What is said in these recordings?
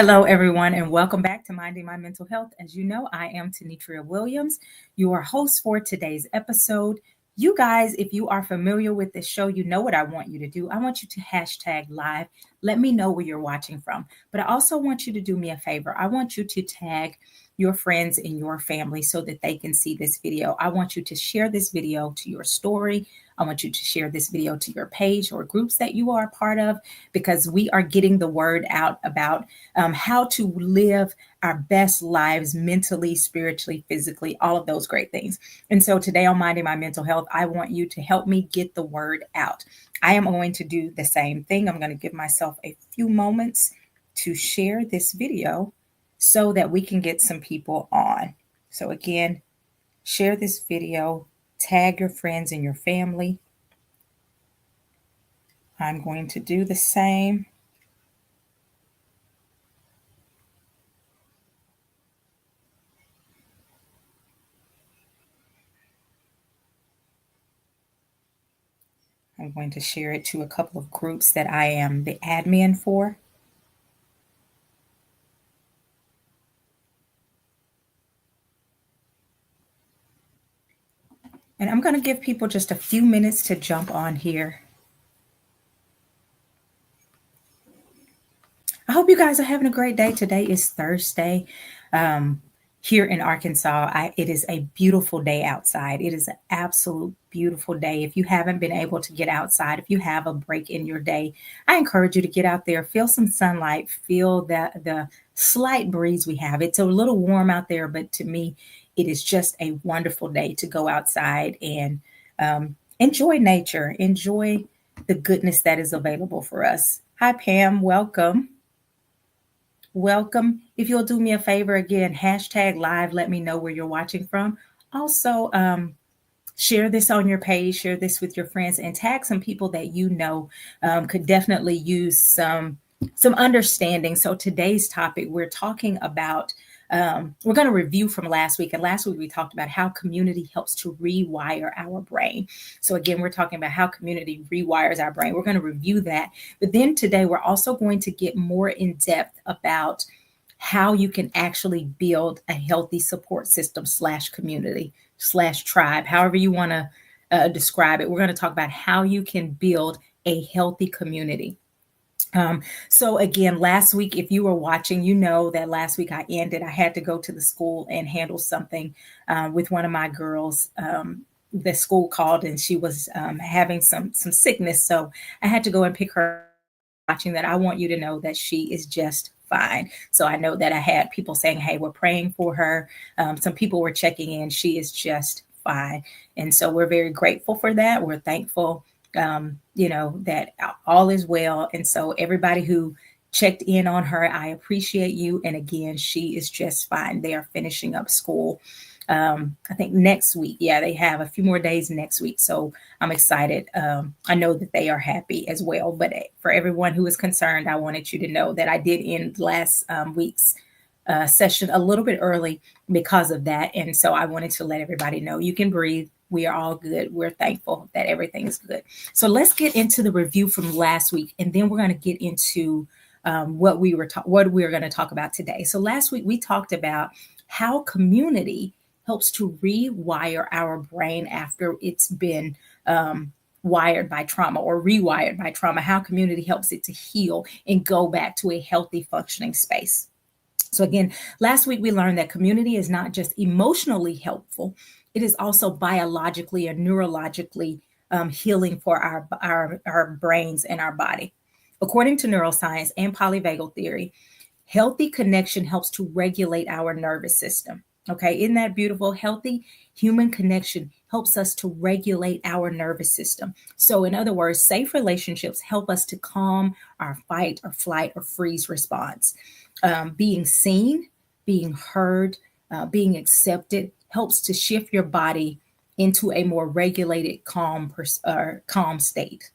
Hello, everyone, and welcome back to Minding My Mental Health. As you know, I am Tanitria Williams, your host for today's episode. You guys, if you are familiar with this show, you know what I want you to do. I want you to hashtag live. Let me know where you're watching from. But I also want you to do me a favor. I want you to tag your friends and your family so that they can see this video. I want you to share this video to your story. I want you to share this video to your page or groups that you are a part of, because we are getting the word out about how to live our best lives mentally, spiritually, physically, all of those great things. And so today on Minding My Mental Health, I want you to help me get the word out. I am going to do the same thing. I'm going to give myself a few moments to share this video so that we can get some people on. So again, share this video, tag your friends and your family. I'm going to do the same. I'm going to share it to a couple of groups that I am the admin for. And I'm going to give people just a few minutes to jump on here. I hope you guys are having a great day. Today is Thursday. Here in Arkansas, it is a beautiful day outside. It is an absolute beautiful day. If you haven't been able to get outside, if you have a break in your day, I encourage you to get out there, feel some sunlight, feel the slight breeze we have. It's a little warm out there, but to me, it is just a wonderful day to go outside and enjoy nature, enjoy the goodness that is available for us. Hi, Pam. Welcome. Welcome. If you'll do me a favor, again, hashtag live, let me know where you're watching from. Also, share this on your page, share this with your friends, and tag some people that you know could definitely use some understanding. So today's topic, we're talking about, we're going to review from last week. And last week we talked about how community helps to rewire our brain. So again, we're talking about how community rewires our brain. We're going to review that. But then today we're also going to get more in depth about how you can actually build a healthy support system / community / tribe, however you want to describe it. We're going to talk about how you can build a healthy community. So again, last week, if you were watching, you know that last week I had to go to the school and handle something with one of my girls. The school called and she was having some sickness. So I had to go and pick her. Watching that, I want you to know that she is just fine. So I know that I had people saying, hey, we're praying for her. Some people were checking in. She is just fine. And so we're very grateful for that. We're thankful that all is well. And so everybody who checked in on her, I appreciate you. And again, she is just fine. They are finishing up school. I think next week. Yeah, they have a few more days next week. So I'm excited. I know that they are happy as well. But for everyone who is concerned, I wanted you to know that I did end last week's session a little bit early because of that. And so I wanted to let everybody know you can breathe. We are all good. We're thankful that everything is good. So let's get into the review from last week, and then we're going to get into what we're going to talk about today. So last week we talked about how community helps to rewire our brain after it's been wired by trauma or rewired by trauma, how community helps it to heal and go back to a healthy functioning space. So again, last week we learned that community is not just emotionally helpful, it is also biologically and neurologically healing for our brains and our body. According to neuroscience and polyvagal theory, healthy connection helps to regulate our nervous system. Okay, isn't that beautiful? Healthy human connection helps us to regulate our nervous system. So in other words, safe relationships help us to calm our fight or flight or freeze response. Being seen, being heard, being accepted helps to shift your body into a more regulated, calm state.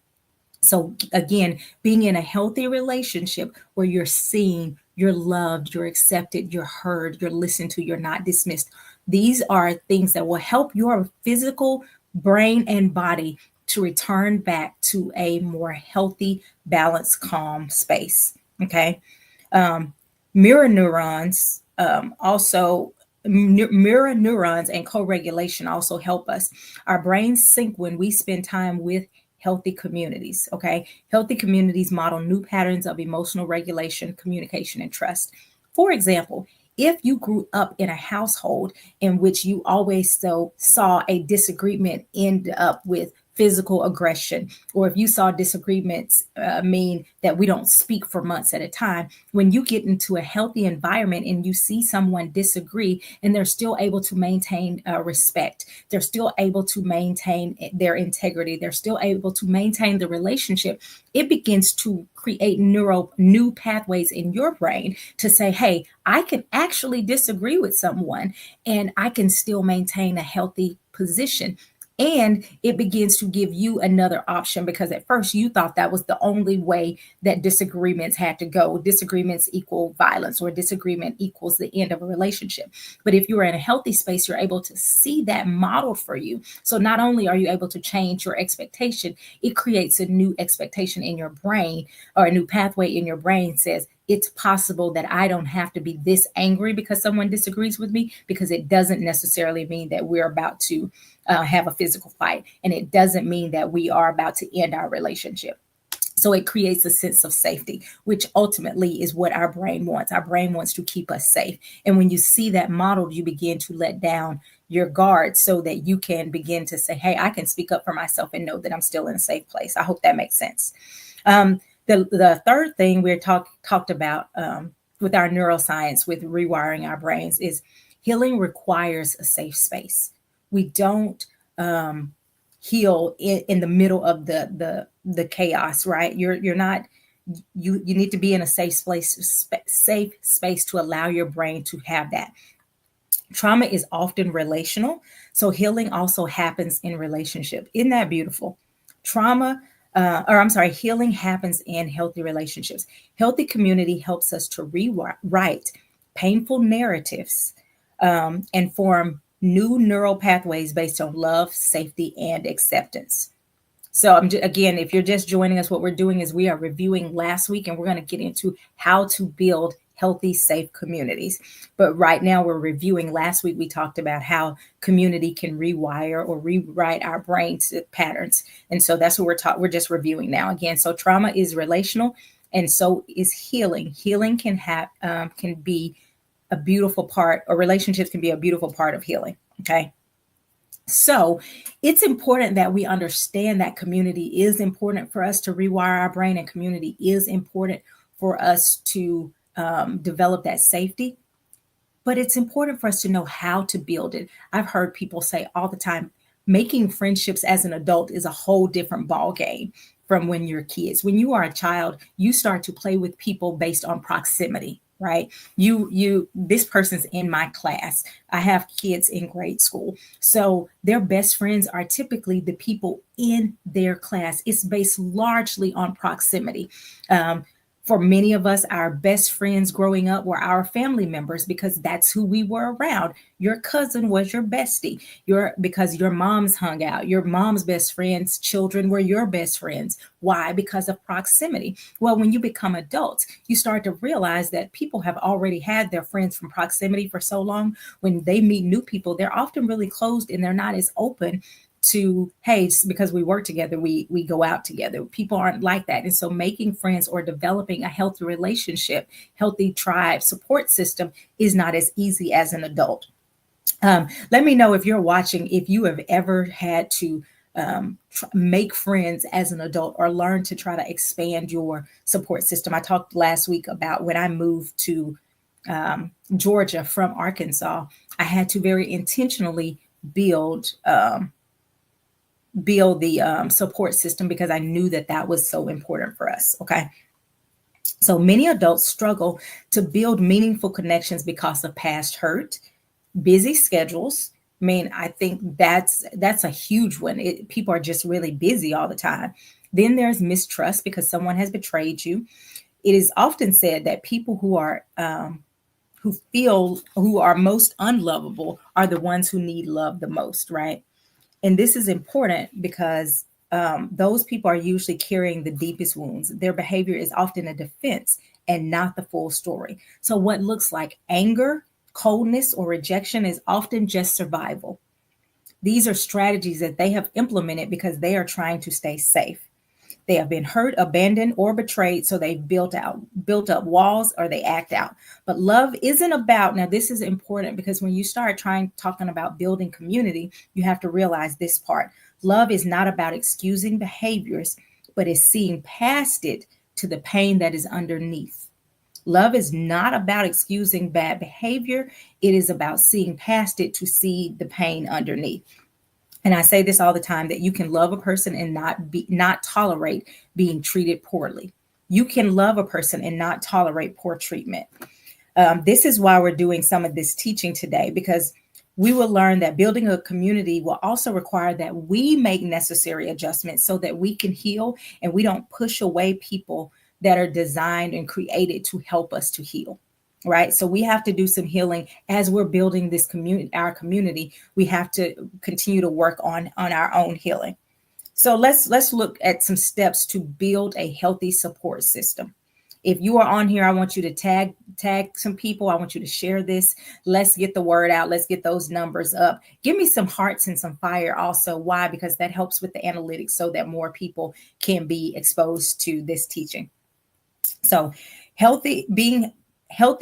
So again, being in a healthy relationship where you're seen, you're loved, you're accepted, you're heard, you're listened to, you're not dismissed. These are things that will help your physical brain and body to return back to a more healthy, balanced, calm space. Okay. Mirror neurons also mirror neurons and co-regulation also help us. Our brains sync when we spend time with healthy communities. Okay, healthy communities model new patterns of emotional regulation, communication, and trust. For example, if you grew up in a household in which you always saw a disagreement end up with physical aggression, or if you saw disagreements mean that we don't speak for months at a time, when you get into a healthy environment and you see someone disagree and they're still able to maintain respect, they're still able to maintain their integrity, they're still able to maintain the relationship, it begins to create new pathways in your brain to say, hey, I can actually disagree with someone and I can still maintain a healthy position. And it begins to give you another option, because at first you thought that was the only way that disagreements had to go. Disagreements equal violence, or disagreement equals the end of a relationship. But if you are in a healthy space, you're able to see that modeled for you. So not only are you able to change your expectation, it creates a new expectation in your brain, or a new pathway in your brain says, it's possible that I don't have to be this angry because someone disagrees with me, because it doesn't necessarily mean that we're about to have a physical fight. And it doesn't mean that we are about to end our relationship. So it creates a sense of safety, which ultimately is what our brain wants. Our brain wants to keep us safe. And when you see that modeled, you begin to let down your guard so that you can begin to say, hey, I can speak up for myself and know that I'm still in a safe place. I hope that makes sense. The third thing we're talked about with our neuroscience, with rewiring our brains, is healing requires a safe space. We don't heal in the middle of the chaos, right? You're not. You need to be in a safe space to allow your brain to have that. Trauma is often relational, so healing also happens in relationship. Isn't that beautiful? Trauma, healing happens in healthy relationships. Healthy community helps us to rewrite painful narratives and form new neural pathways based on love, safety, and acceptance. So again, if you're just joining us, what we're doing is we are reviewing last week, and we're going to get into how to build healthy, safe communities. But right now we're reviewing last week. We talked about how community can rewire or rewrite our brain patterns. And so that's what we're just reviewing now. Again, so trauma is relational, and so is healing. Healing can be a beautiful part, or relationships can be a beautiful part of healing. Okay. So it's important that we understand that community is important for us to rewire our brain, and community is important for us to develop that safety. But it's important for us to know how to build it. I've heard people say all the time, making friendships as an adult is a whole different ball game from when you're kids. When you are a child, you start to play with people based on proximity, right? This person's in my class. I have kids in grade school. So their best friends are typically the people in their class. It's based largely on proximity. For many of us, our best friends growing up were our family members, because that's who we were around. Your cousin was your bestie. Because your moms hung out. Your mom's best friends' children were your best friends. Why? Because of proximity. Well, when you become adults, you start to realize that people have already had their friends from proximity for so long. When they meet new people, they're often really closed and they're not as open to, hey, because we work together, we go out together. People aren't like that. And so making friends or developing a healthy relationship, healthy tribe support system is not as easy as an adult. Let me know, if you're watching, if you have ever had to make friends as an adult, or learn to try to expand your support system. I talked last week about when I moved to Georgia from Arkansas, I had to very intentionally build the support system, because I knew that was so important for us. Okay. So many adults struggle to build meaningful connections because of past hurt, busy schedules. I mean, I think that's a huge one. People are just really busy all the time. Then there's mistrust, because someone has betrayed you. It is often said that people who are most unlovable are the ones who need love the most, right? And this is important because those people are usually carrying the deepest wounds. Their behavior is often a defense and not the full story. So, what looks like anger, coldness, or rejection is often just survival. These are strategies that they have implemented because they are trying to stay safe. They have been hurt, abandoned, or betrayed, so they've built up walls, or they act out. But love isn't about, now this is important because when you start talking about building community, you have to realize this part. Love is not about excusing behaviors, but is seeing past it to the pain that is underneath. Love is not about excusing bad behavior. It is about seeing past it to see the pain underneath. And I say this all the time, that you can love a person and not tolerate being treated poorly. You can love a person and not tolerate poor treatment. This is why we're doing some of this teaching today, because we will learn that building a community will also require that we make necessary adjustments so that we can heal and we don't push away people that are designed and created to help us to heal. Right. So we have to do some healing as we're building this community, our community. We have to continue to work on our own healing. So let's look at some steps to build a healthy support system. If you are on here, I want you to tag some people. I want you to share this. Let's get the word out. Let's get those numbers up. Give me some hearts and some fire also. Why? Because that helps with the analytics so that more people can be exposed to this teaching. So healthy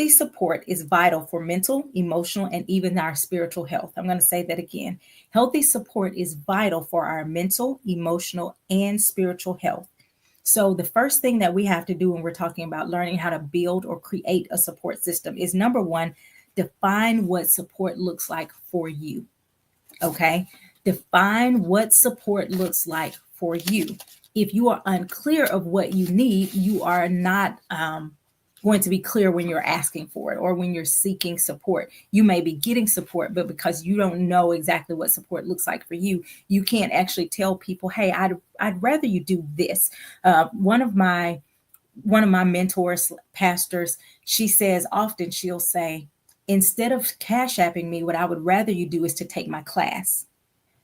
support is vital for mental, emotional, and even our spiritual health. I'm going to say that again. Healthy support is vital for our mental, emotional, and spiritual health. So the first thing that we have to do when we're talking about learning how to build or create a support system is, number one, define what support looks like for you. Okay? Define what support looks like for you. If you are unclear of what you need, you are not going to be clear when you're asking for it or when you're seeking support. You may be getting support, but because you don't know exactly what support looks like for you, you can't actually tell people, hey, I'd rather you do this. One of my mentors, pastors, she says often, she'll say, instead of cash apping me, what I would rather you do is to take my class.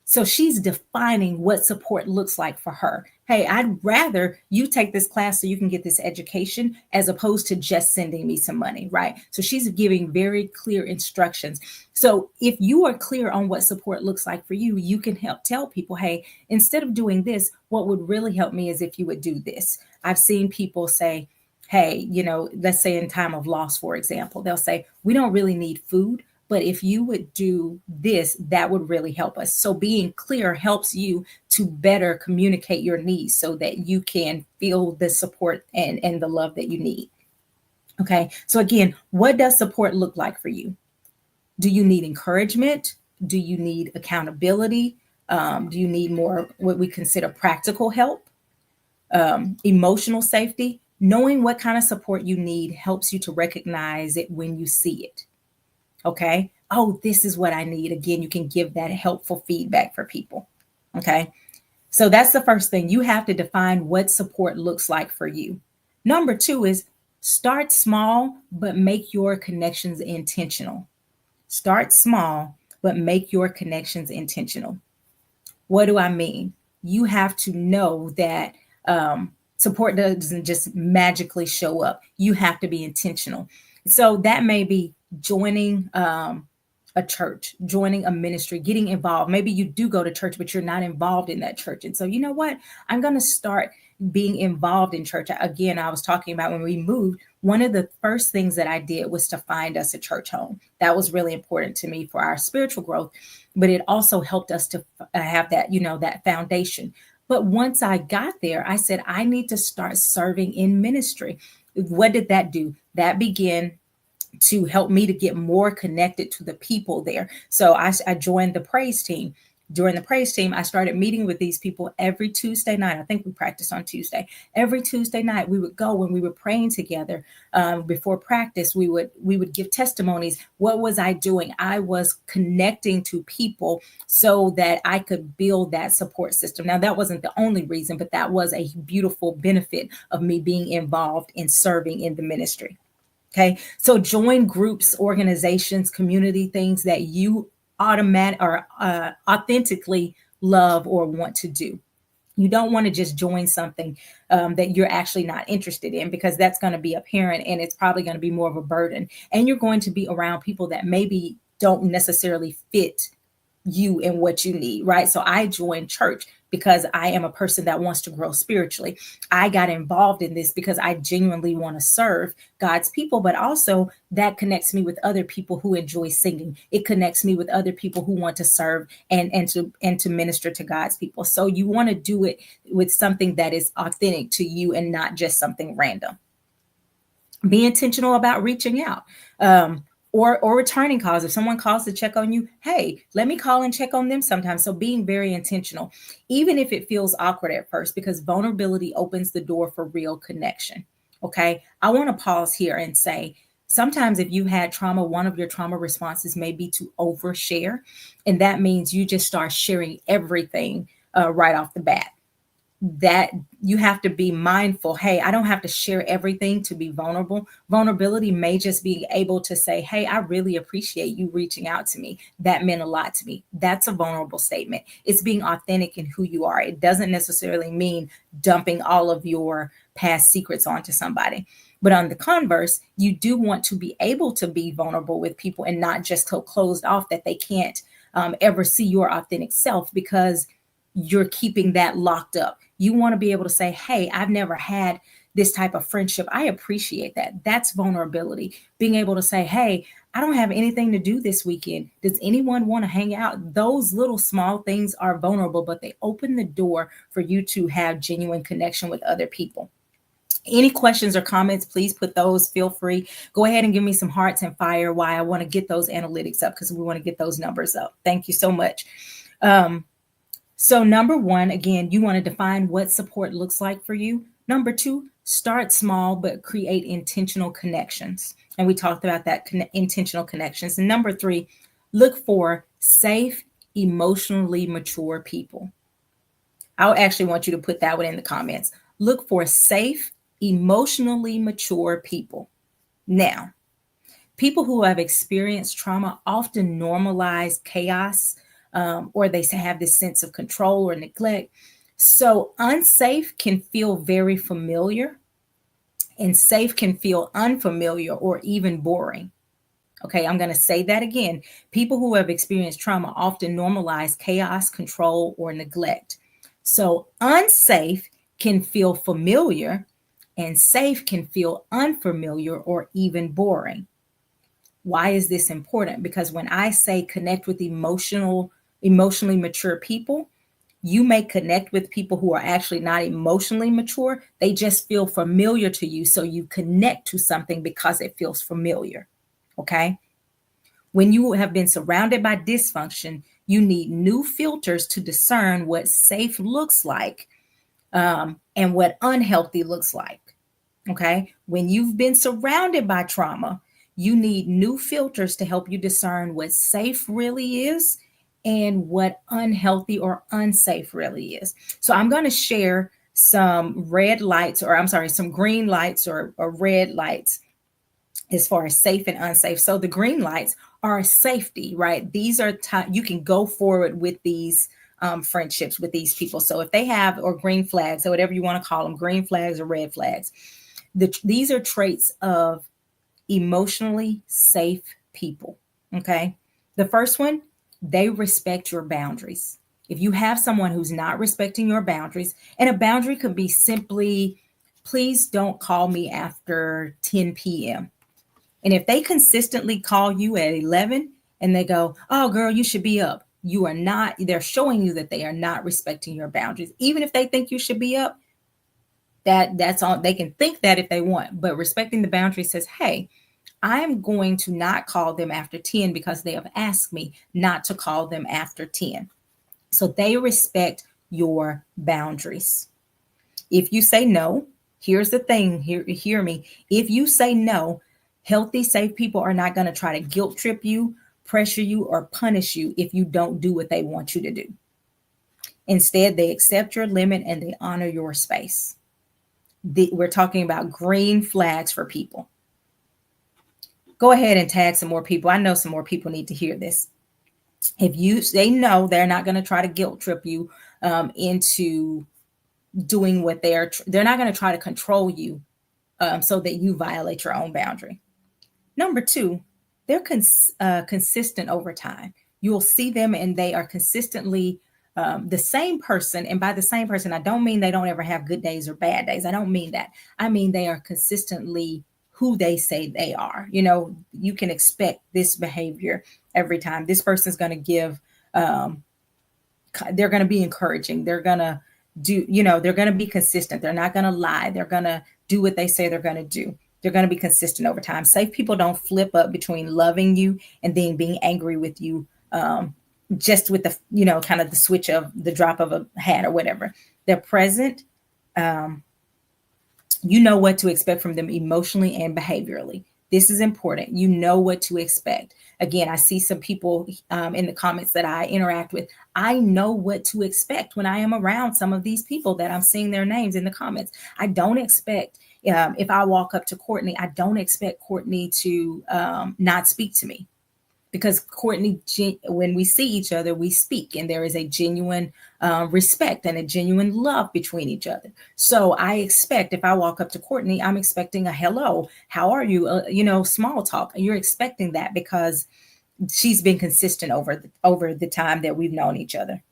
So she's defining what support looks like for her. Hey, I'd rather you take this class so you can get this education as opposed to just sending me some money, right? So she's giving very clear instructions. So if you are clear on what support looks like for you, you can help tell people, hey, instead of doing this, what would really help me is if you would do this. I've seen people say, hey, let's say in time of loss, for example, they'll say, we don't really need food, but if you would do this, that would really help us. So being clear helps you to better communicate your needs so that you can feel the support and the love that you need. Okay. So again, what does support look like for you? Do you need encouragement? Do you need accountability? Do you need more what we consider practical help? Emotional safety? Knowing what kind of support you need helps you to recognize it when you see it. Okay. Oh, this is what I need. Again, you can give that helpful feedback for people. Okay. So that's the first thing. You have to define what support looks like for you. Number two is start small, but make your connections intentional. Start small, but make your connections intentional. What do I mean? You have to know that support doesn't just magically show up. You have to be intentional. So that may be joining a church, joining a ministry, getting involved. Maybe you do go to church, but you're not involved in that church. And so, you know what? I'm going to start being involved in church. Again, I was talking about when we moved, one of the first things that I did was to find us a church home. That was really important to me for our spiritual growth, but it also helped us to have that, that foundation. But once I got there, I said, I need to start serving in ministry. What did that do? That began to help me to get more connected to the people there. So I joined the praise team. During the praise team, I started meeting with these people every Tuesday night. I think we practiced on Tuesday. Every Tuesday night, we would go when we were praying together. Before practice, we would give testimonies. What was I doing? I was connecting to people so that I could build that support system. Now, that wasn't the only reason, but that was a beautiful benefit of me being involved in serving in the ministry. Okay, so join groups, organizations, community, things that you authentically love or want to do. You don't want to just join something that you're actually not interested in, because that's going to be apparent and it's probably going to be more of a burden. And you're going to be around people that maybe don't necessarily fit you and what you need, right? So I joined church because I am a person that wants to grow spiritually. I got involved in this because I genuinely want to serve God's people, but also that connects me with other people who enjoy singing. It connects me with other people who want to serve and to minister to God's people. So you want to do it with something that is authentic to you and not just something random. Be intentional about reaching out. Or returning calls. If someone calls to check on you, hey, let me call and check on them sometimes. So being very intentional, even if it feels awkward at first, because vulnerability opens the door for real connection. Okay. I want to pause here and say, sometimes if you've had trauma, one of your trauma responses may be to overshare. And that means you just start sharing everything right off the bat. That you have to be mindful. Hey, I don't have to share everything to be vulnerable. Vulnerability may just be able to say, hey, I really appreciate you reaching out to me. That meant a lot to me. That's a vulnerable statement. It's being authentic in who you are. It doesn't necessarily mean dumping all of your past secrets onto somebody. But on the converse, you do want to be able to be vulnerable with people and not just so closed off that they can't ever see your authentic self, because you're keeping that locked up. You want to be able to say, hey, I've never had this type of friendship. I appreciate that. That's vulnerability. Being able to say, hey, I don't have anything to do this weekend. Does anyone want to hang out? Those little small things are vulnerable, but they open the door for you to have genuine connection with other people. Any questions or comments, please put those. Feel free. Go ahead and give me some hearts and fire while I want to get those analytics up, because we want to get those numbers up. Thank you so much. So number one, again, you want to define what support looks like for you. Number two, start small, but create intentional connections. And we talked about that, intentional connections. And number three, look for safe, emotionally mature people. I actually want you to put that one in the comments. Look for safe, emotionally mature people. Now, people who have experienced trauma often normalize chaos, or they have this sense of control or neglect. So unsafe can feel very familiar, and safe can feel unfamiliar or even boring. Okay, I'm going to say that again. People who have experienced trauma often normalize chaos, control, or neglect. So unsafe can feel familiar, and safe can feel unfamiliar or even boring. Why is this important? Because when I say connect with emotionally mature people, you may connect with people who are actually not emotionally mature. They just feel familiar to you. So you connect to something because it feels familiar. Okay. When you have been surrounded by dysfunction, you need new filters to discern what safe looks like, and what unhealthy looks like. Okay. When you've been surrounded by trauma, you need new filters to help you discern what safe really is and what unhealthy or unsafe really is. So I'm going to share some red lights, or I'm sorry, some green lights or red lights as far as safe and unsafe. So the green lights are safety, right? These are you can go forward with these friendships with these people. So if they have, or green flags, or whatever you want to call them, green flags or red flags, these are traits of emotionally safe people. Okay. The first one, they respect your boundaries. If you have someone who's not respecting your boundaries, and a boundary could be simply, please don't call me after 10 p.m. And if they consistently call you at 11 and they go, oh, girl, you should be up. They're showing you that they are not respecting your boundaries. Even if they think you should be up, that's all. They can think that if they want, but respecting the boundary says, hey, I'm going to not call them after 10 because they have asked me not to call them after 10. So they respect your boundaries. If you say no, here's the thing, hear me. If you say no, healthy, safe people are not going to try to guilt trip you, pressure you, or punish you if you don't do what they want you to do. Instead, they accept your limit and they honor your space. We're talking about green flags for people. Go ahead and tag some more people. I know some more people need to hear this. If they know they're not going to try to guilt trip you into doing what they're not going to try to control you so that you violate your own boundary. Number two, they're consistent over time. You'll see them and they are consistently the same person. And by the same person, I don't mean they don't ever have good days or bad days. I don't mean that. I mean they are consistently who they say they are. You know, you can expect this behavior every time. This person's going to give, they're going to be encouraging. They're going to do, you know, they're going to be consistent. They're not going to lie. They're going to do what they say they're going to do. They're going to be consistent over time. Safe people don't flip up between loving you and then being angry with you, just with the, you know, kind of the switch of the drop of a hat or whatever. They're present. You know what to expect from them emotionally and behaviorally. This is important. You know what to expect. Again, I see some people in the comments that I interact with. I know what to expect when I am around some of these people that I'm seeing their names in the comments. I don't expect, if I walk up to Courtney, I don't expect Courtney to not speak to me. Because Courtney, when we see each other, we speak, and there is a genuine respect and a genuine love between each other. So I expect if I walk up to Courtney, I'm expecting a hello, how are you? You know, small talk. You're expecting that because she's been consistent over the time that we've known each other.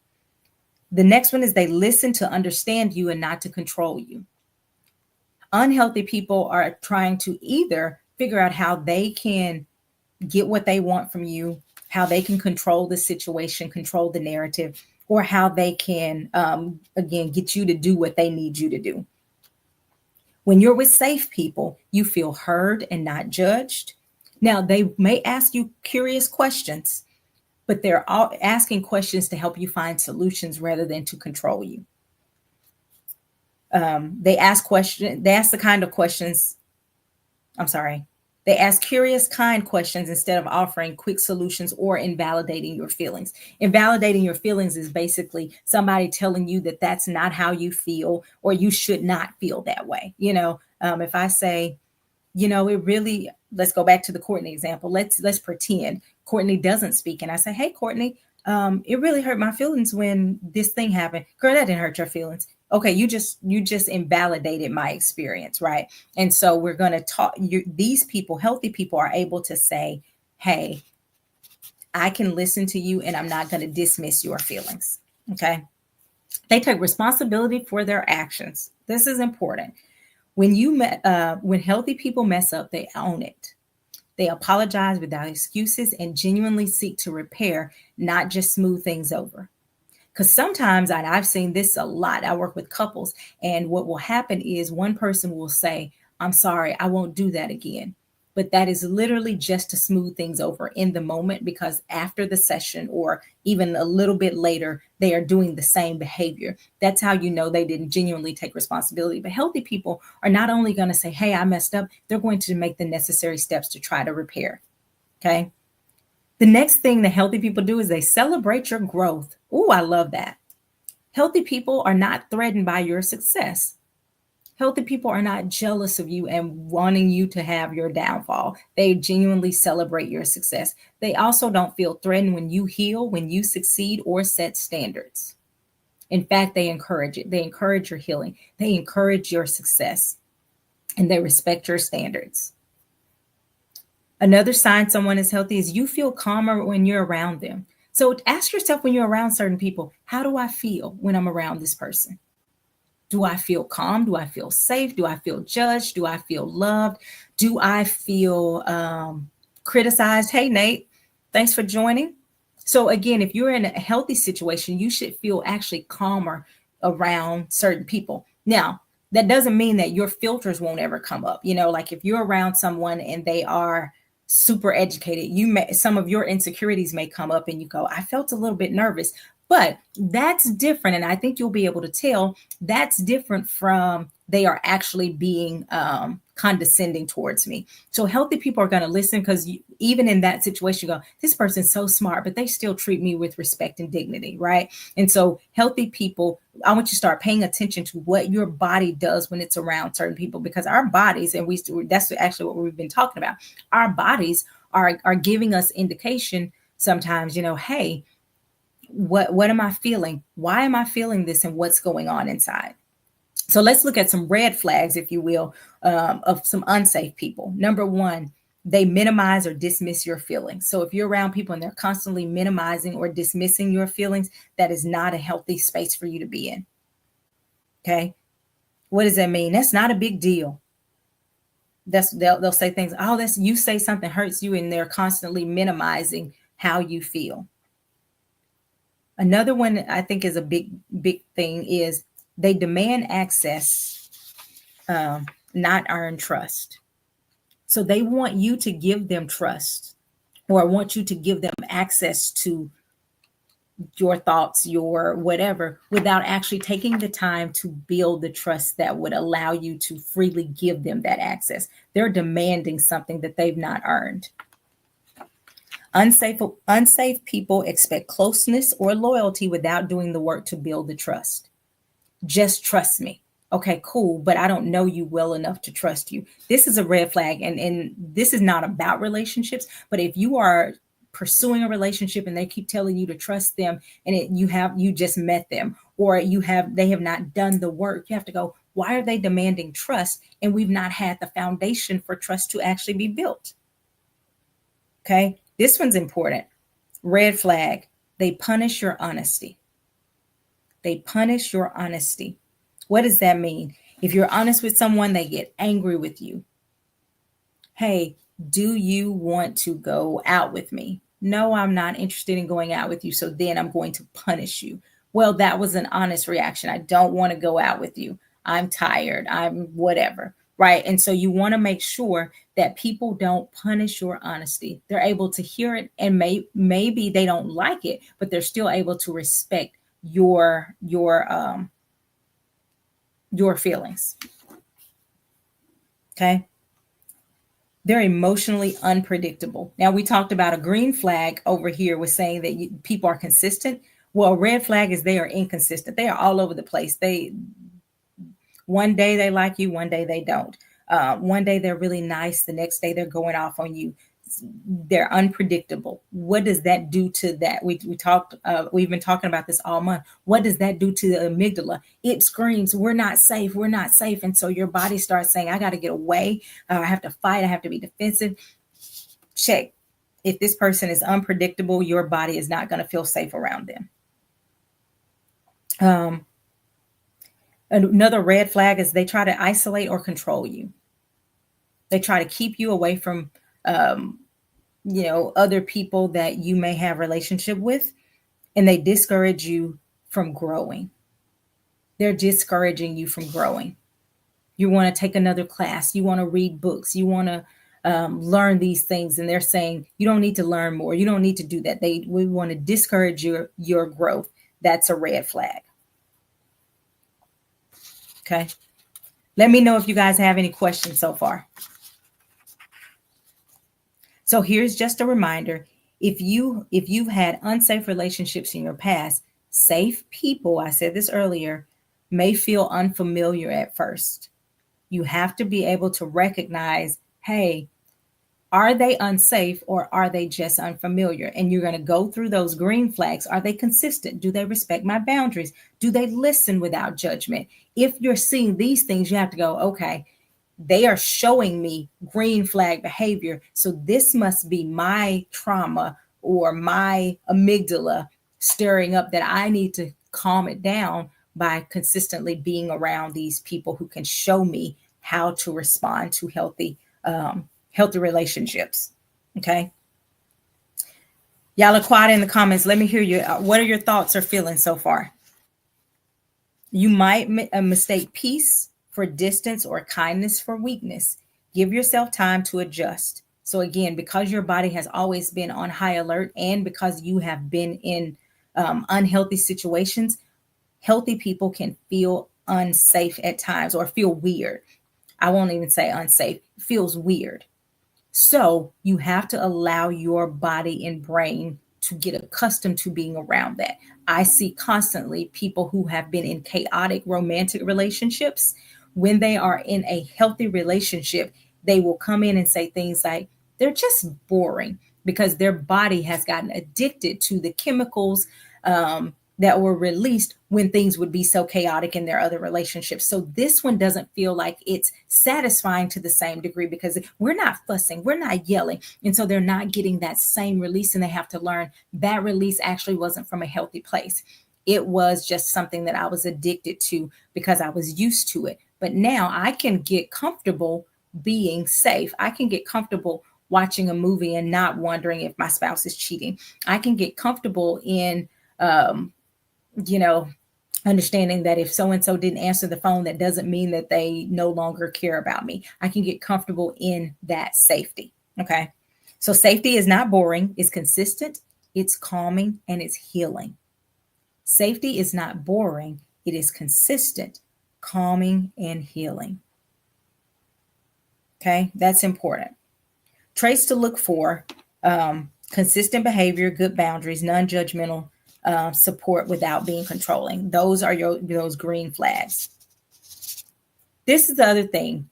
The next one is they listen to understand you and not to control you. Unhealthy people are trying to either figure out how they can get what they want from you, how they can control the situation, control the narrative, or how they can, again, get you to do what they need you to do. When you're with safe people, you feel heard and not judged. Now, they may ask you curious questions, but they're all asking questions to help you find solutions rather than to control you. They ask the kind of questions, they ask curious, kind questions instead of offering quick solutions or invalidating your feelings. Invalidating your feelings is basically somebody telling you that that's not how you feel or you should not feel that way. You know, if I say, you know, it really, let's go back to the Courtney example. Let's pretend Courtney doesn't speak. And I say, hey, Courtney, it really hurt my feelings when this thing happened. Girl, that didn't hurt your feelings. Okay, you just invalidated my experience, right? And so we're going to talk. These people, healthy people, are able to say, hey, I can listen to you and I'm not going to dismiss your feelings. Okay. They take responsibility for their actions. This is important. When healthy people mess up, they own it. They apologize without excuses and genuinely seek to repair, not just smooth things over. Because sometimes, and I've seen this a lot, I work with couples, and what will happen is one person will say, I'm sorry, I won't do that again. But that is literally just to smooth things over in the moment, because after the session or even a little bit later, they are doing the same behavior. That's how you know they didn't genuinely take responsibility. But healthy people are not only going to say, hey, I messed up, they're going to make the necessary steps to try to repair. Okay. The next thing that healthy people do is they celebrate your growth. Ooh, I love that. Healthy people are not threatened by your success. Healthy people are not jealous of you and wanting you to have your downfall. They genuinely celebrate your success. They also don't feel threatened when you heal, when you succeed, or set standards. In fact, they encourage it. They encourage your healing. They encourage your success, and they respect your standards. Another sign someone is healthy is you feel calmer when you're around them. So ask yourself when you're around certain people, how do I feel when I'm around this person? Do I feel calm? Do I feel safe? Do I feel judged? Do I feel loved? Do I feel criticized? Hey, Nate, thanks for joining. So again, if you're in a healthy situation, you should feel actually calmer around certain people. Now, that doesn't mean that your filters won't ever come up. You know, like if you're around someone and they are super educated, some of your insecurities may come up and you go, I felt a little bit nervous, but that's different. And I think you'll be able to tell that's different from they are actually being condescending towards me. So healthy people are going to listen, because even in that situation, you go, this person's so smart, but they still treat me with respect and dignity, right? And so healthy people, I want you to start paying attention to what your body does when it's around certain people, because our bodies, and that's actually what we've been talking about. Our bodies are giving us indication sometimes, you know, hey, what am I feeling? Why am I feeling this? And what's going on inside? So let's look at some red flags, if you will, of some unsafe people. Number one, they minimize or dismiss your feelings. So if you're around people and they're constantly minimizing or dismissing your feelings, that is not a healthy space for you to be in. Okay. What does that mean? That's not a big deal. They'll say things, oh, that's, you say something hurts you, and they're constantly minimizing how you feel. Another one I think is a big thing is they demand access, not earn trust. So they want you to give them trust, or want you to give them access to your thoughts, your whatever, without actually taking the time to build the trust that would allow you to freely give them that access. They're demanding something that they've not earned. Unsafe people expect closeness or loyalty without doing the work to build the trust. Just trust me. Okay, cool, but I don't know you well enough to trust you. This is a red flag, and this is not about relationships, but if you are pursuing a relationship and they keep telling you to trust them, and you just met them, or they have not done the work, you have to go, why are they demanding trust? And we've not had the foundation for trust to actually be built. Okay, this one's important. Red flag, they punish your honesty. They punish your honesty. What does that mean? If you're honest with someone, they get angry with you. Hey, do you want to go out with me? No, I'm not interested in going out with you. So then I'm going to punish you. Well, that was an honest reaction. I don't want to go out with you. I'm tired. I'm whatever. Right. And so you want to make sure that people don't punish your honesty. They're able to hear it, and maybe they don't like it, but they're still able to respect your feelings. Okay. They're emotionally unpredictable. Now, we talked about a green flag over here was saying that people are consistent. Well, a red flag is they are inconsistent. They are all over the place. One day they like you, one day they don't. One day they're really nice, the next day they're going off on you. They're unpredictable. What does that do to that? We've been talking about this all month. What does that do to the amygdala? It screams, we're not safe, we're not safe. And so your body starts saying, I got to get away. I have to fight. I have to be defensive. Check. If this person is unpredictable, your body is not going to feel safe around them. Another red flag is they try to isolate or control you. They try to keep you away from other people that you may have relationship with, and they discourage you from growing. They're discouraging you from growing. You want to take another class. You want to read books. You want to learn these things, and they're saying you don't need to learn more. You don't need to do that. We want to discourage your growth. That's a red flag. Okay. Let me know if you guys have any questions so far. So here's just a reminder. If you've had unsafe relationships in your past, safe people, I said this earlier, may feel unfamiliar at first. You have to be able to recognize, hey, are they unsafe or are they just unfamiliar? And you're going to go through those green flags. Are they consistent? Do they respect my boundaries? Do they listen without judgment? If you're seeing these things, you have to go, okay, they are showing me green flag behavior. So this must be my trauma or my amygdala stirring up that I need to calm it down by consistently being around these people who can show me how to respond to healthy relationships. Okay. Y'all are quiet in the comments. Let me hear you. What are your thoughts or feelings so far? You might mistake peace for distance or kindness for weakness. Give yourself time to adjust. So again, because your body has always been on high alert, and because you have been in unhealthy situations, healthy people can feel unsafe at times or feel weird. I won't even say unsafe. It feels weird. So you have to allow your body and brain to get accustomed to being around that. I see constantly people who have been in chaotic romantic relationships. When they are in a healthy relationship, they will come in and say things like, they're just boring, because their body has gotten addicted to the chemicals that were released when things would be so chaotic in their other relationships. So this one doesn't feel like it's satisfying to the same degree because we're not fussing, we're not yelling. And so they're not getting that same release, and they have to learn that release actually wasn't from a healthy place. It was just something that I was addicted to because I was used to it. But now I can get comfortable being safe. I can get comfortable watching a movie and not wondering if my spouse is cheating. I can get comfortable in, um, you know, understanding that if so and so didn't answer the phone, that doesn't mean that they no longer care about me. I can get comfortable in that safety. Okay. So safety is not boring, it's consistent, it's calming, and it's healing. Safety is not boring, it is consistent, calming, and healing. Okay. That's important. Traits to look for: consistent behavior, good boundaries, non-judgmental support without being controlling. Those are those green flags. This is the other thing.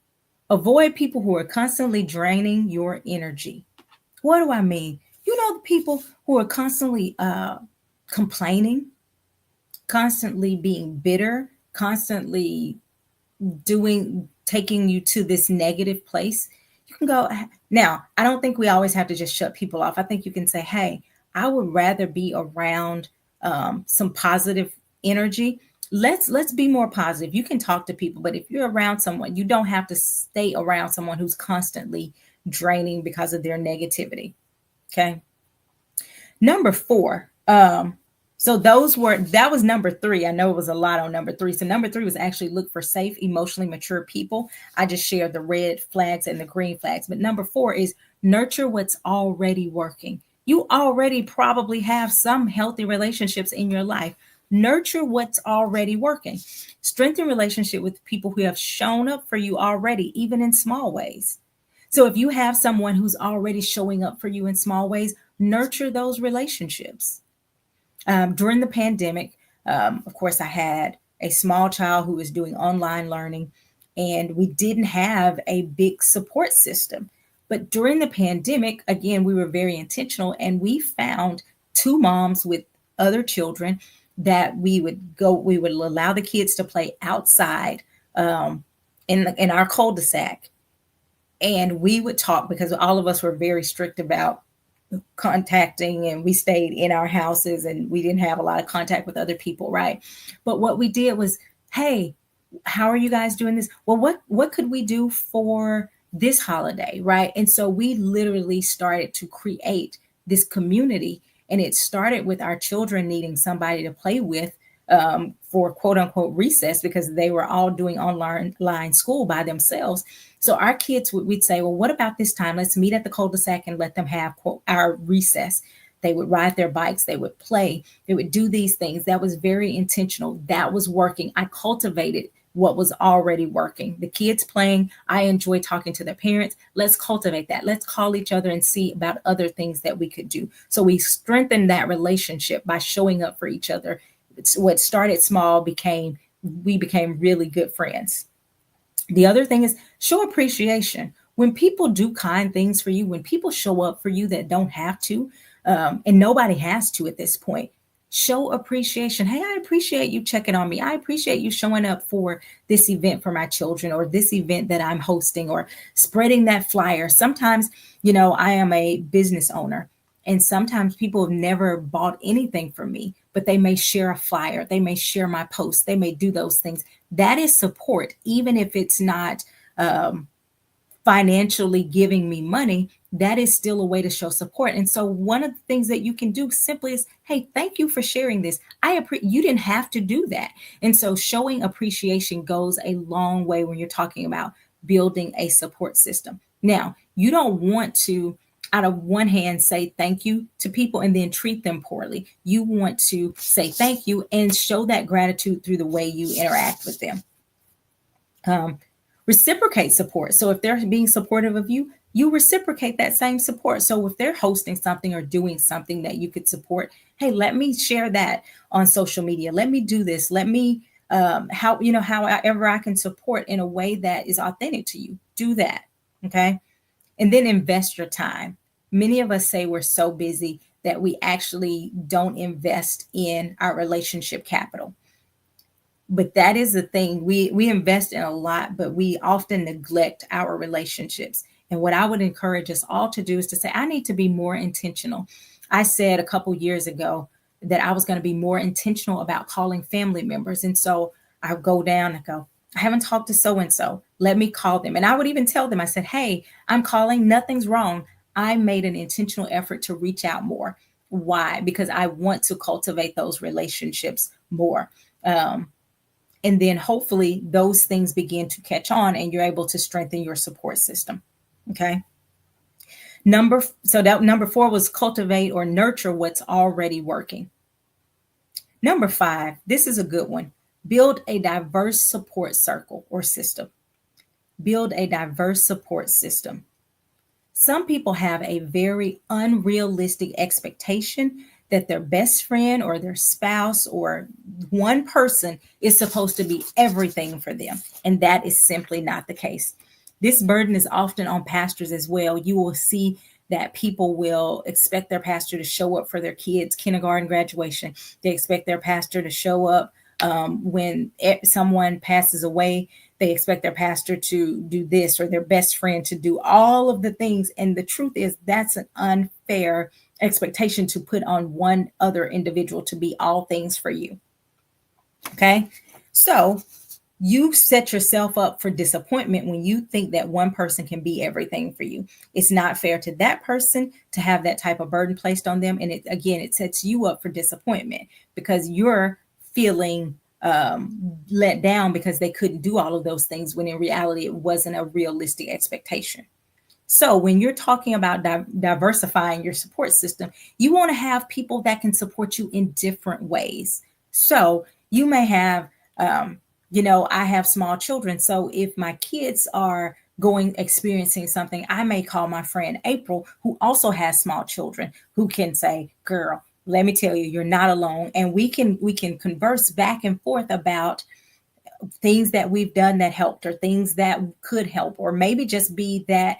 Avoid people who are constantly draining your energy. What do I mean? You know, the people who are constantly complaining, constantly being bitter, constantly taking you to this negative place. You can go. Now, I don't think we always have to just shut people off. I think you can say, hey, I would rather be around some positive energy. Let's be more positive. You can talk to people, but if you're around someone, you don't have to stay around someone who's constantly draining because of their negativity. Okay. Number 4. So that was number 3. I know it was a lot on number 3. So number 3 was actually look for safe, emotionally mature people. I just shared the red flags and the green flags. But number 4 is nurture what's already working. You already probably have some healthy relationships in your life. Nurture what's already working. Strengthen relationship with people who have shown up for you already, even in small ways. So if you have someone who's already showing up for you in small ways, nurture those relationships. During the pandemic, of course, I had a small child who was doing online learning, and we didn't have a big support system. But during the pandemic, again, we were very intentional, and we found 2 moms with other children that we would allow the kids to play outside in our cul-de-sac. And we would talk because all of us were very strict about contacting, and we stayed in our houses and we didn't have a lot of contact with other people, right? But what we did was, hey, how are you guys doing this? Well, what could we do for this holiday, right? And so we literally started to create this community, and it started with our children needing somebody to play with for quote unquote recess because they were all doing online school by themselves. So our kids we'd say, well, what about this time? Let's meet at the cul-de-sac and let them have quote our recess. They would ride their bikes, they would play, they would do these things. That was very intentional. That was working. I cultivated what was already working. The kids playing, I enjoy talking to their parents. Let's cultivate that. Let's call each other and see about other things that we could do. So we strengthened that relationship by showing up for each other. It's what started small we became really good friends. The other thing is show appreciation. When people do kind things for you, when people show up for you that don't have to, and nobody has to at this point, show appreciation. Hey, I appreciate you checking on me. I appreciate you showing up for this event for my children, or this event that I'm hosting, or spreading that flyer. Sometimes, I am a business owner, and sometimes people have never bought anything from me, but they may share a flyer. They may share my post. They may do those things. That is support, even if it's not financially giving me money. That is still a way to show support. And so one of the things that you can do simply is, hey, thank you for sharing this. You didn't have to do that. And so showing appreciation goes a long way when you're talking about building a support system. Now, you don't want to, out of one hand, say thank you to people and then treat them poorly. You want to say thank you and show that gratitude through the way you interact with them. Reciprocate support. So if they're being supportive of you, you reciprocate that same support. So if they're hosting something or doing something that you could support, hey, let me share that on social media. Let me do this. Let me, however I can support in a way that is authentic to you. Do that. Okay. And then invest your time. Many of us say we're so busy that we actually don't invest in our relationship capital. But that is the thing. We invest in a lot, but we often neglect our relationships. And what I would encourage us all to do is to say, I need to be more intentional. I said a couple years ago that I was going to be more intentional about calling family members. And so I go down and go, I haven't talked to so and so. Let me call them. And I would even tell them, I said, hey, I'm calling. Nothing's wrong. I made an intentional effort to reach out more. Why? Because I want to cultivate those relationships more. And then hopefully those things begin to catch on and you're able to strengthen your support system. Okay. Number 4 was cultivate or nurture what's already working. Number 5, this is a good one. Build a diverse support circle or system. Build a diverse support system. Some people have a very unrealistic expectation that their best friend or their spouse or one person is supposed to be everything for them. And that is simply not the case. This burden is often on pastors as well. You will see that people will expect their pastor to show up for their kids' kindergarten graduation. They expect their pastor to show up when someone passes away. They expect their pastor to do this or their best friend to do all of the things. And the truth is that's an unfair expectation to put on one other individual to be all things for you. Okay. So you set yourself up for disappointment when you think that one person can be everything for you. It's not fair to that person to have that type of burden placed on them. And it sets you up for disappointment because you're feeling let down because they couldn't do all of those things when in reality, it wasn't a realistic expectation. So when you're talking about diversifying your support system, you want to have people that can support you in different ways. So you may have, I have small children. So if my kids are experiencing something, I may call my friend April, who also has small children, who can say, girl, let me tell you, you're not alone. And we can converse back and forth about things that we've done that helped or things that could help, or maybe just be that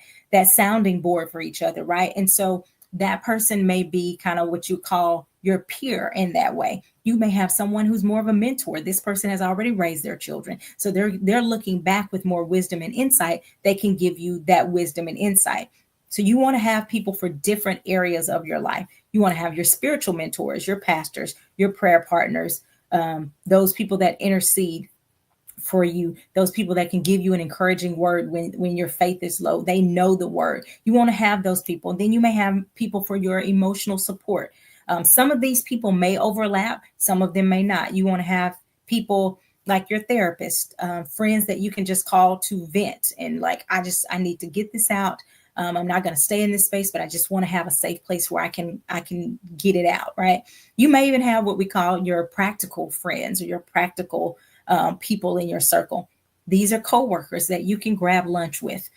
sounding board for each other. Right. And so that person may be kind of what you call your peer in that way. You may have someone who's more of a mentor. This person has already raised their children. So they're looking back with more wisdom and insight. They can give you that wisdom and insight. So you want to have people for different areas of your life. You want to have your spiritual mentors, your pastors, your prayer partners, those people that intercede for you, those people that can give you an encouraging word when your faith is low. They know the word. You want to have those people. And then you may have people for your emotional support. Some of these people may overlap. Some of them may not. You want to have people like your therapist, friends that you can just call to vent. And like, I need to get this out. I'm not going to stay in this space, but I just want to have a safe place where I can get it out. Right. You may even have what we call your practical friends or your practical people in your circle. These are coworkers that you can grab lunch with.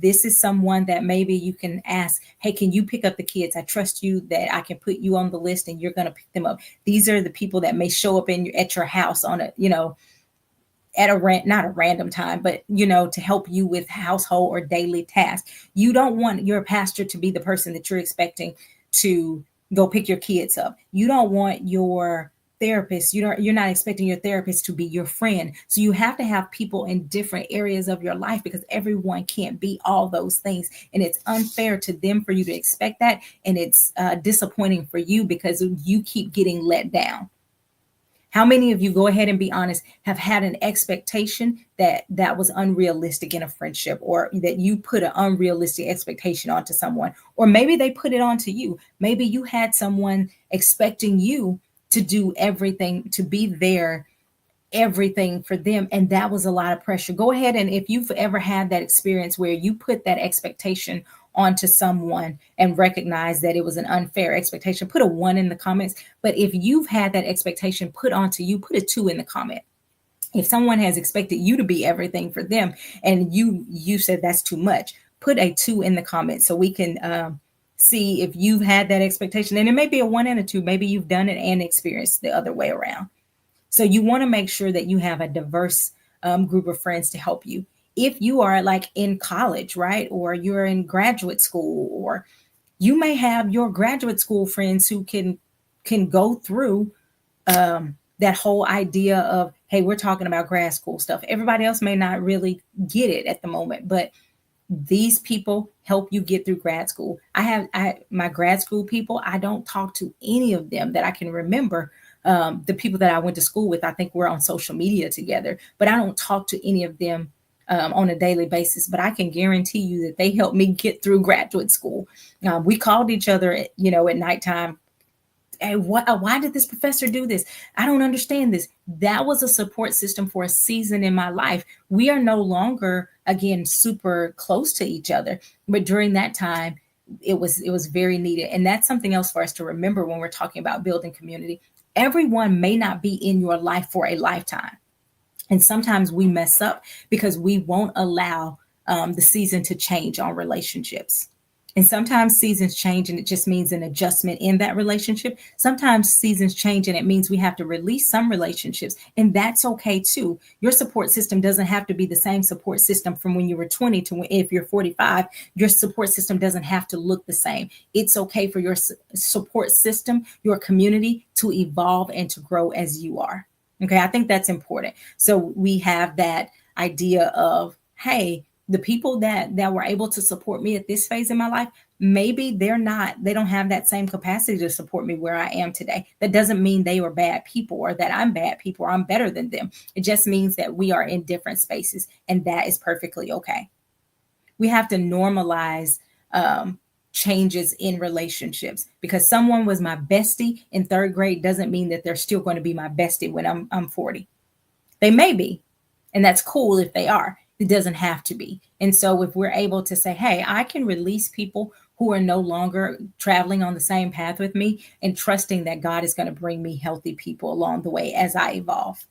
This is someone that maybe you can ask, hey, can you pick up the kids? I trust you that I can put you on the list and you're going to pick them up. These are the people that may show up at your house on not a random time, but, to help you with household or daily tasks. You don't want your pastor to be the person that you're expecting to go pick your kids up. You don't want your therapist. You're not expecting your therapist to be your friend. So you have to have people in different areas of your life because everyone can't be all those things. And it's unfair to them for you to expect that. And it's disappointing for you because you keep getting let down. How many of you, go ahead and be honest, have had an expectation that was unrealistic in a friendship, or that you put an unrealistic expectation onto someone, or maybe they put it onto you. Maybe you had someone expecting you to do everything, to be there, everything for them. And that was a lot of pressure. Go ahead. And if you've ever had that experience where you put that expectation onto someone and recognize that it was an unfair expectation, put a 1 in the comments. But if you've had that expectation put onto you, put a 2 in the comment. If someone has expected you to be everything for them and you said that's too much, put a 2 in the comments so we can see if you've had that expectation. And it may be a 1 and a 2. Maybe you've done it and experienced the other way around. So you want to make sure that you have a diverse group of friends to help you. If you are like in college, right, or you're in graduate school, or You may have your graduate school friends who can go through that whole idea of, hey, we're talking about grad school stuff. Everybody else may not really get it at the moment, but these people help you get through grad school. I my grad school people, I don't talk to any of them that I can remember. The people that I went to school with, I think we're on social media together, but I don't talk to any of them on a daily basis. But I can guarantee you that they helped me get through graduate school. We called each other, at nighttime. Hey, why did this professor do this? I don't understand this. That was a support system for a season in my life. We are no longer, again, super close to each other, but during that time, it was very needed. And that's something else for us to remember when we're talking about building community. Everyone may not be in your life for a lifetime. And sometimes we mess up because we won't allow the season to change on relationships. And sometimes seasons change and it just means an adjustment in that relationship. Sometimes seasons change and it means we have to release some relationships. And that's okay too. Your support system doesn't have to be the same support system from when you were 20 to if you're 45. Your support system doesn't have to look the same. It's okay for your support system, your community to evolve and to grow as you are. Okay, I think that's important. So we have that idea of, hey, the people that were able to support me at this phase in my life, maybe they don't have that same capacity to support me where I am today. That doesn't mean they were bad people or that I'm bad people or I'm better than them. It just means that we are in different spaces, and that is perfectly okay. We have to normalize changes in relationships, because someone was my bestie in third grade doesn't mean that they're still going to be my bestie when I'm 40. They may be, and that's cool if they are. It doesn't have to be. And so if we're able to say, hey, I can release people who are no longer traveling on the same path with me, and trusting that God is going to bring me healthy people along the way as I evolve.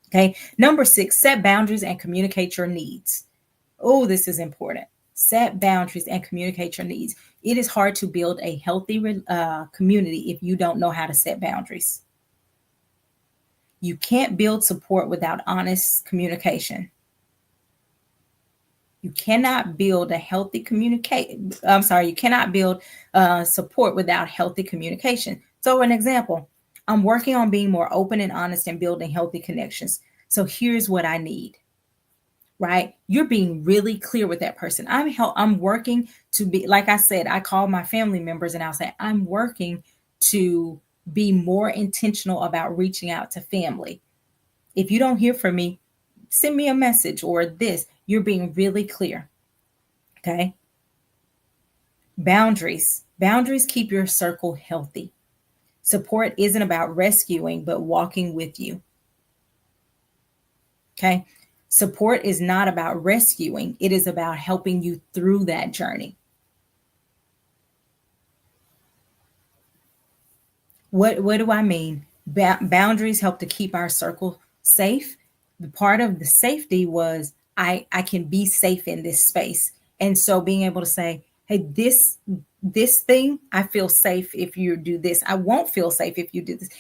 Okay. Number 6, set boundaries and communicate your needs. Oh, this is important. Set boundaries and communicate your needs. It is hard to build a healthy community if you don't know how to set boundaries. You can't build support without honest communication. You cannot build a healthy you cannot build support without healthy communication. So an example, I'm working on being more open and honest and building healthy connections. So here's what I need, right? You're being really clear with that person. I'm working to be, like I said, I call my family members and I'll say, I'm working to be more intentional about reaching out to family. If you don't hear from me, send me a message or this. You're being really clear. Okay. Boundaries. Boundaries keep your circle healthy. Support isn't about rescuing, but walking with you. Okay. Support is not about rescuing. It is about helping you through that journey. What do I mean? Boundaries help to keep our circle safe. The part of the safety was I can be safe in this space. And so being able to say, hey, this thing, I feel safe if you do this. I won't feel safe if you do this.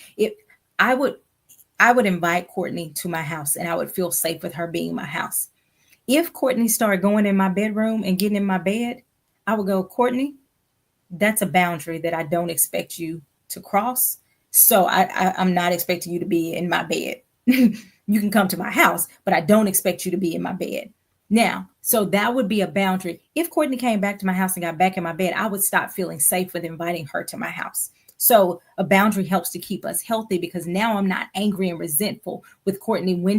I would invite Courtney to my house and I would feel safe with her being in my house. If Courtney started going in my bedroom and getting in my bed, I would go, Courtney, that's a boundary that I don't expect you to cross. So I'm not expecting you to be in my bed. You can come to my house, but I don't expect you to be in my bed. Now, so that would be a boundary. If Courtney came back to my house and got back in my bed, I would stop feeling safe with inviting her to my house. So a boundary helps to keep us healthy, because now I'm not angry and resentful with Courtney when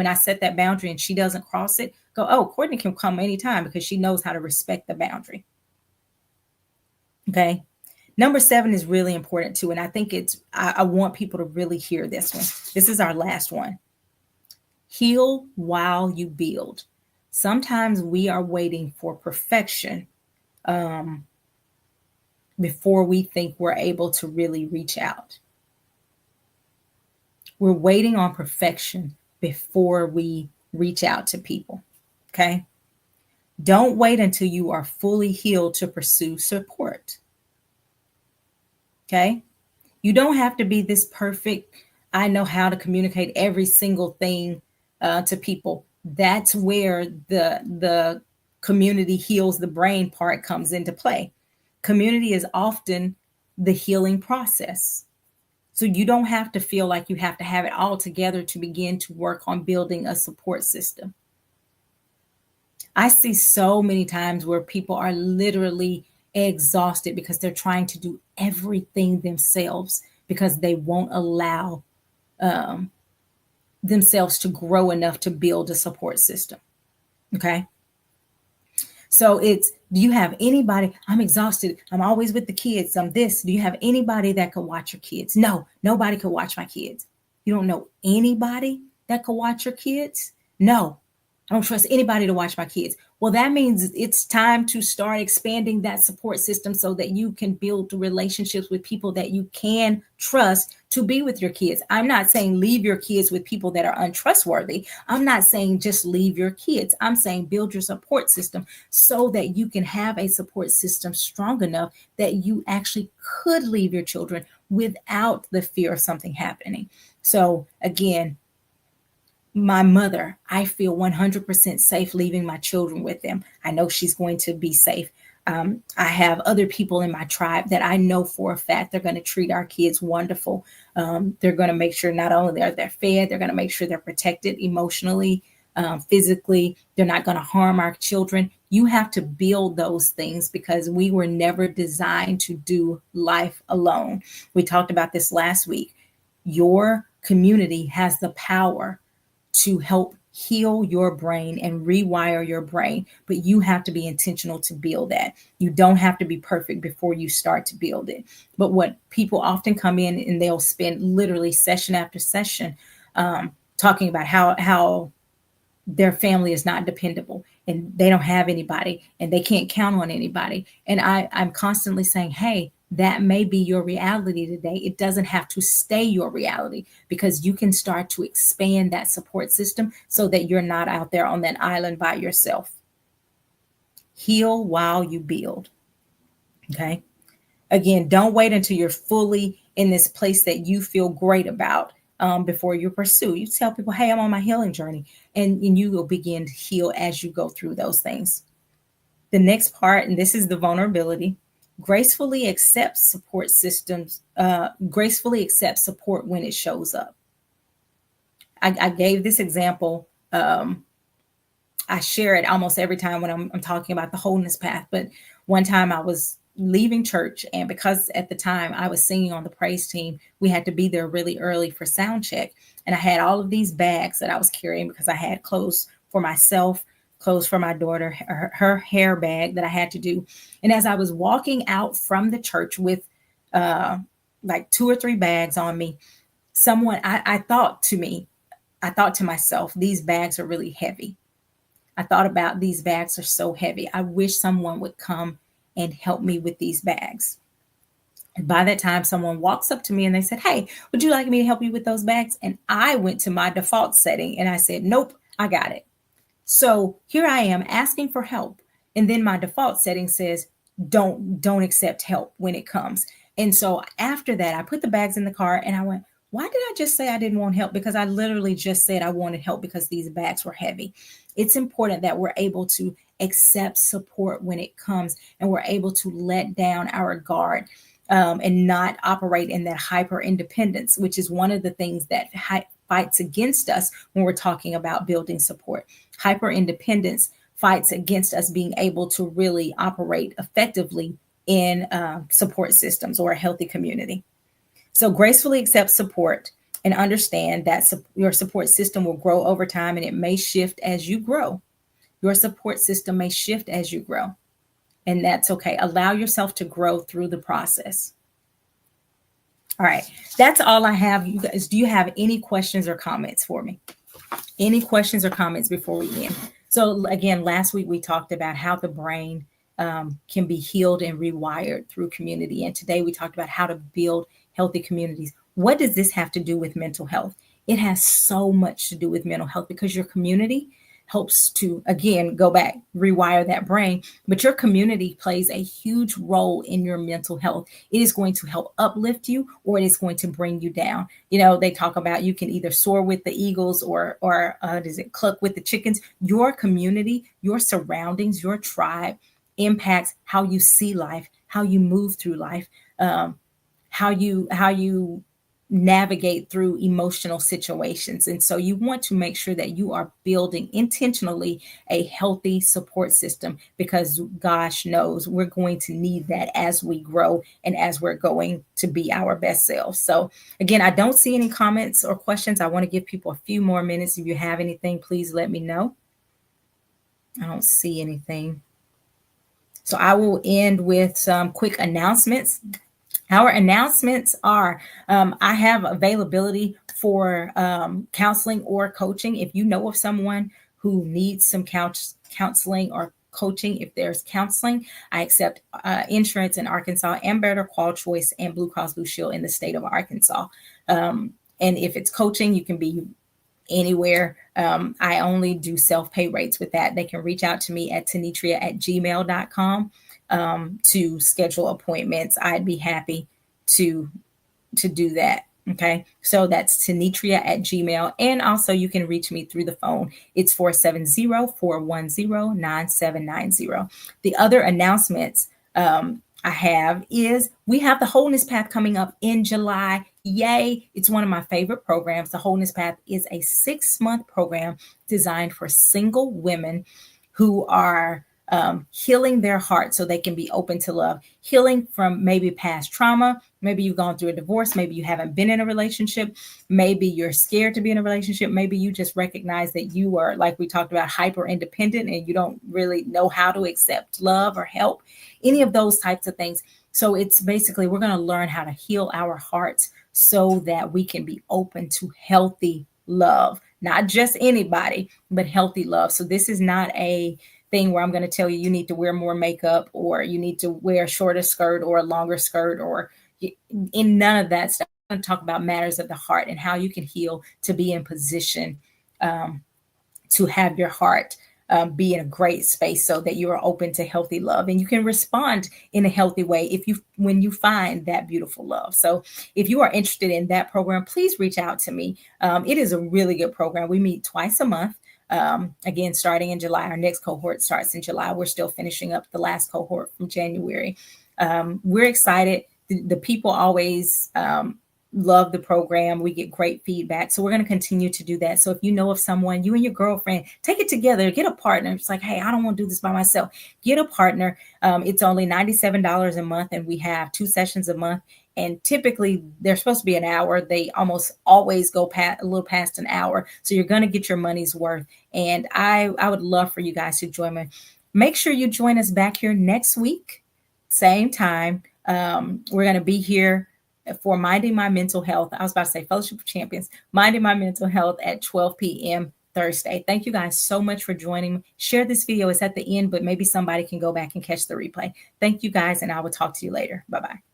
I set that boundary and she doesn't cross it. Go, oh, Courtney can come anytime because she knows how to respect the boundary. Okay. Number 7 is really important too. And I think I want people to really hear this one. This is our last one. Heal while you build. Sometimes we are waiting for perfection before we think we're able to really reach out. We're waiting on perfection before we reach out to people. Okay. Don't wait until you are fully healed to pursue support. Okay. You don't have to be this perfect. I know how to communicate every single thing to people. That's where the community heals the brain part comes into play. Community is often the healing process. So you don't have to feel like you have to have it all together to begin to work on building a support system. I see so many times where people are literally exhausted because they're trying to do everything themselves because they won't allow themselves to grow enough to build a support system. Okay. So it's, do you have anybody? I'm exhausted. I'm always with the kids. I'm this. Do you have anybody that could watch your kids? No, nobody could watch my kids. You don't know anybody that could watch your kids? No, I don't trust anybody to watch my kids. Well, that means it's time to start expanding that support system so that you can build relationships with people that you can trust to be with your kids. I'm not saying leave your kids with people that are untrustworthy. I'm not saying just leave your kids. I'm saying build your support system so that you can have a support system strong enough that you actually could leave your children without the fear of something happening. So again, my mother, I feel 100% safe leaving my children with them. I know she's going to be safe. I have other people in my tribe that I know for a fact they're going to treat our kids wonderful. They're going to make sure not only they're fed, they're going to make sure they're protected emotionally, physically. They're not going to harm our children. You have to build those things because we were never designed to do life alone. We talked about this last week. Your community has the power to help heal your brain and rewire your brain, but you have to be intentional to build that. You don't have to be perfect before you start to build it. But what people often come in and they'll spend literally session after session talking about how their family is not dependable and they don't have anybody and they can't count on anybody. And I'm constantly saying, hey, that may be your reality today. It doesn't have to stay your reality because you can start to expand that support system so that you're not out there on that island by yourself. Heal while you build. Okay. Again, don't wait until you're fully in this place that you feel great about before you pursue. You tell people, hey, I'm on my healing journey, and you will begin to heal as you go through those things. The next part, and this is the vulnerability, gracefully accept support systems, gracefully accept support when it shows up. I gave this example. I share it almost every time when I'm talking about the wholeness path. But one time I was leaving church, and because at the time I was singing on the praise team, we had to be there really early for sound check. And I had all of these bags that I was carrying because I had clothes for myself, clothes for my daughter, her hair bag that I had to do. And as I was walking out from the church with like 2 or 3 bags on me, I thought to myself, these bags are really heavy. I thought about these bags are so heavy. I wish someone would come and help me with these bags. And by that time, someone walks up to me and they said, hey, would you like me to help you with those bags? And I went to my default setting and I said, nope, I got it. So here I am asking for help. And then my default setting says, don't accept help when it comes. And so after that, I put the bags in the car and I went, why did I just say I didn't want help? Because I literally just said I wanted help because these bags were heavy. It's important that we're able to accept support when it comes and we're able to let down our guard and not operate in that hyper independence, which is one of the things that fights against us when we're talking about building support. Hyper independence fights against us being able to really operate effectively in support systems or a healthy community. So gracefully accept support and understand that your support system will grow over time and it may shift as you grow. Your support system may shift as you grow, and that's okay. Allow yourself to grow through the process. All right, that's all I have. You guys, do you have any questions or comments for me? Any questions or comments before we end? So again, last week we talked about how the brain can be healed and rewired through community. And today we talked about how to build healthy communities. What does this have to do with mental health? It has so much to do with mental health because your community helps to, again, go back, rewire that brain. But your community plays a huge role in your mental health. It is going to help uplift you or it is going to bring you down. You know, they talk about you can either soar with the eagles or does it cluck with the chickens? Your community, your surroundings, your tribe impacts how you see life, how you move through life, how you navigate through emotional situations. And so you want to make sure that you are building intentionally a healthy support system, because gosh knows we're going to need that as we grow and as we're going to be our best selves. So again, I don't see any comments or questions. I want to give people a few more minutes. If you have anything, please let me know. I don't see anything. So I will end with some quick announcements. Our announcements are I have availability for counseling or coaching. If you know of someone who needs some counseling or coaching, if there's counseling, I accept insurance in Arkansas and Better Qual Choice and Blue Cross Blue Shield in the state of Arkansas. And if it's coaching, you can be anywhere. I only do self-pay rates with that. They can reach out to me at tenitria@gmail.com to schedule appointments. I'd be happy to do that. Okay. So that's tenitria@gmail. And also you can reach me through the phone. It's 470-410-9790. The other announcements I have is we have the Wholeness Path coming up in July. Yay. It's one of my favorite programs. The Wholeness Path is a 6-month program designed for single women who are healing their heart so they can be open to love, healing from maybe past trauma. Maybe you've gone through a divorce. Maybe you haven't been in a relationship. Maybe you're scared to be in a relationship. Maybe you just recognize that you are, like we talked about, hyper independent and you don't really know how to accept love or help, any of those types of things. So it's basically, we're going to learn how to heal our hearts so that we can be open to healthy love, not just anybody, but healthy love. So this is not a thing where I'm going to tell you, you need to wear more makeup or you need to wear a shorter skirt or a longer skirt, or in none of that stuff. I'm going to talk about matters of the heart and how you can heal to be in position to have your heart be in a great space so that you are open to healthy love and you can respond in a healthy way when you find that beautiful love. So if you are interested in that program, please reach out to me. It is a really good program. We meet twice a month. Again, starting in July. Our next cohort starts in July. We're still finishing up the last cohort from January. We're excited. The people always love the program. We get great feedback. So we're going to continue to do that. So if you know of someone, you and your girlfriend, take it together, get a partner. It's like, hey, I don't want to do this by myself. Get a partner. It's only $97 a month, and we have 2 sessions a month. And typically they're supposed to be an hour. They almost always go a little past an hour. So you're going to get your money's worth. And I would love for you guys to join me. Make sure you join us back here next week, same time. We're going to be here for Minding My Mental Health. I was about to say Fellowship of Champions, Minding My Mental Health at 12 p.m. Thursday. Thank you guys so much for joining me. Share this video. It's at the end, but maybe somebody can go back and catch the replay. Thank you guys, and I will talk to you later. Bye-bye.